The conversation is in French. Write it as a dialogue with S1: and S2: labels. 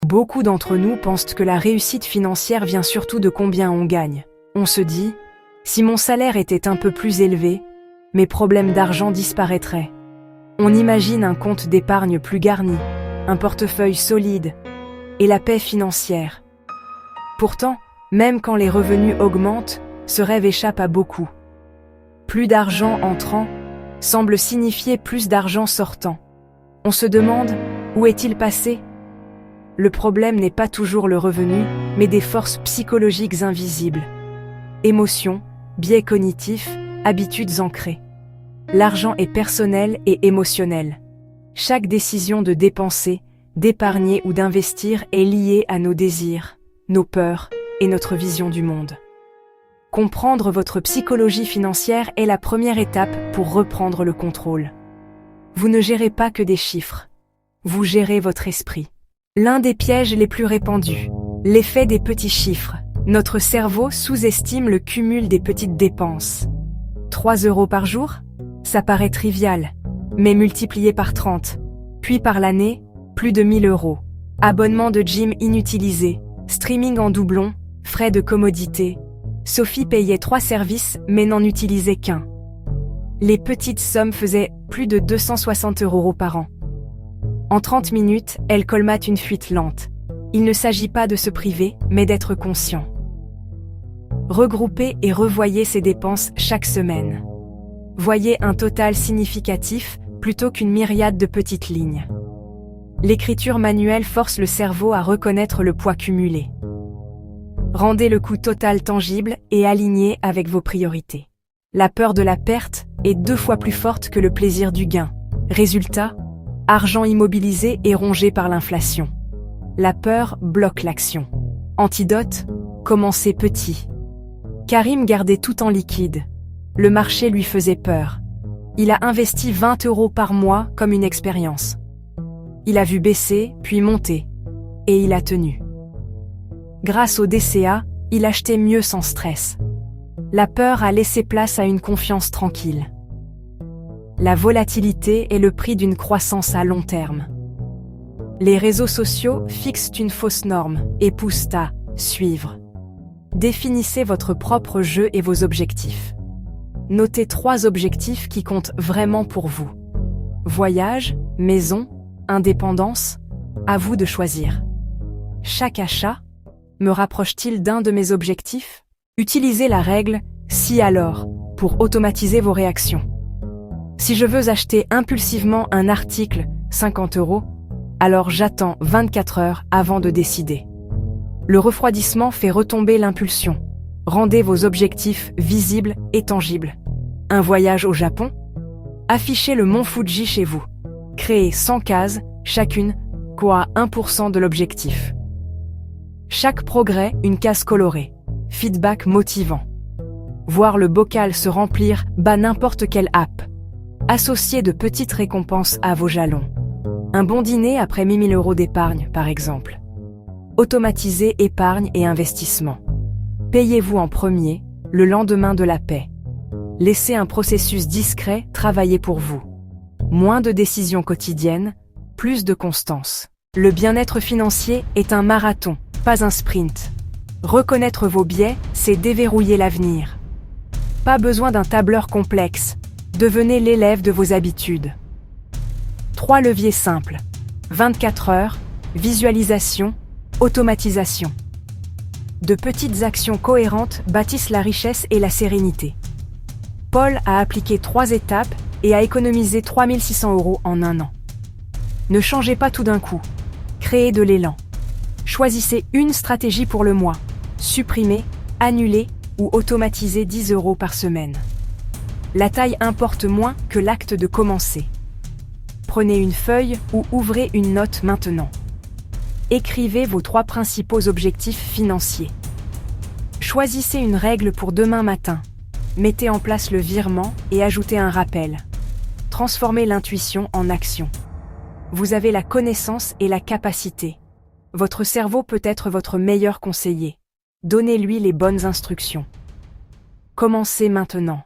S1: Beaucoup d'entre nous pensent que la réussite financière vient surtout de combien on gagne. On se dit, si mon salaire était un peu plus élevé, mes problèmes d'argent disparaîtraient. On imagine un compte d'épargne plus garni, un portefeuille solide et la paix financière. Pourtant, même quand les revenus augmentent, ce rêve échappe à beaucoup. Plus d'argent entrant semble signifier plus d'argent sortant. On se demande, où est-il passé ? Le problème n'est pas toujours le revenu, mais des forces psychologiques invisibles. Émotions, biais cognitifs, habitudes ancrées. L'argent est personnel et émotionnel. Chaque décision de dépenser, d'épargner ou d'investir est liée à nos désirs, nos peurs et notre vision du monde. Comprendre votre psychologie financière est la première étape pour reprendre le contrôle. Vous ne gérez pas que des chiffres. Vous gérez votre esprit. L'un des pièges les plus répandus, l'effet des petits chiffres. Notre cerveau sous-estime le cumul des petites dépenses. 3 € par jour ? Ça paraît trivial, mais multiplié par 30, puis par l'année, plus de 1 000 €. Abonnement de gym inutilisé, streaming en doublon, frais de commodité. Sophie payait 3 services mais n'en utilisait qu'un. Les petites sommes faisaient plus de 260 € par an. En 30 minutes, elle colmate une fuite lente. Il ne s'agit pas de se priver, mais d'être conscient. Regroupez et revoyez ces dépenses chaque semaine. Voyez un total significatif plutôt qu'une myriade de petites lignes. L'écriture manuelle force le cerveau à reconnaître le poids cumulé. Rendez le coût total tangible et aligné avec vos priorités. La peur de la perte est 2 fois plus forte que le plaisir du gain. Résultat, argent immobilisé et rongé par l'inflation. La peur bloque l'action. Antidote, commencez petit. Karim gardait tout en liquide. Le marché lui faisait peur. Il a investi 20 € par mois comme une expérience. Il a vu baisser, puis monter. Et il a tenu. Grâce au DCA, il achetait mieux sans stress. La peur a laissé place à une confiance tranquille. La volatilité est le prix d'une croissance à long terme. Les réseaux sociaux fixent une fausse norme et poussent à suivre. Définissez votre propre jeu et vos objectifs. Notez 3 objectifs qui comptent vraiment pour vous. Voyage, maison, indépendance, à vous de choisir. Chaque achat me rapproche-t-il d'un de mes objectifs ? Utilisez la règle « si alors » pour automatiser vos réactions. Si je veux acheter impulsivement un article 50 €, alors j'attends 24 heures avant de décider. Le refroidissement fait retomber l'impulsion. Rendez vos objectifs visibles et tangibles. Un voyage au Japon ? Affichez le mont Fuji chez vous. Créez 100 cases, chacune, quoi 1% de l'objectif. Chaque progrès, une case colorée. Feedback motivant. Voir le bocal se remplir bat n'importe quelle app. Associez de petites récompenses à vos jalons. Un bon dîner après 1 000 € d'épargne, par exemple. Automatisez épargne et investissement. Payez-vous en premier, le lendemain de la paix. Laissez un processus discret travailler pour vous. Moins de décisions quotidiennes, plus de constance. Le bien-être financier est un marathon, pas un sprint. Reconnaître vos biais, c'est déverrouiller l'avenir. Pas besoin d'un tableur complexe. Devenez l'élève de vos habitudes. 3 leviers simples. 24 heures, visualisation, automatisation. De petites actions cohérentes bâtissent la richesse et la sérénité. Paul a appliqué 3 étapes et a économisé 3 600 € en 1 an. Ne changez pas tout d'un coup. Créez de l'élan. Choisissez une stratégie pour le mois. Supprimez, annulez ou automatisez 10 € par semaine. La taille importe moins que l'acte de commencer. Prenez une feuille ou ouvrez une note maintenant. Écrivez vos 3 principaux objectifs financiers. Choisissez une règle pour demain matin. Mettez en place le virement et ajoutez un rappel. Transformez l'intuition en action. Vous avez la connaissance et la capacité. Votre cerveau peut être votre meilleur conseiller. Donnez-lui les bonnes instructions. Commencez maintenant.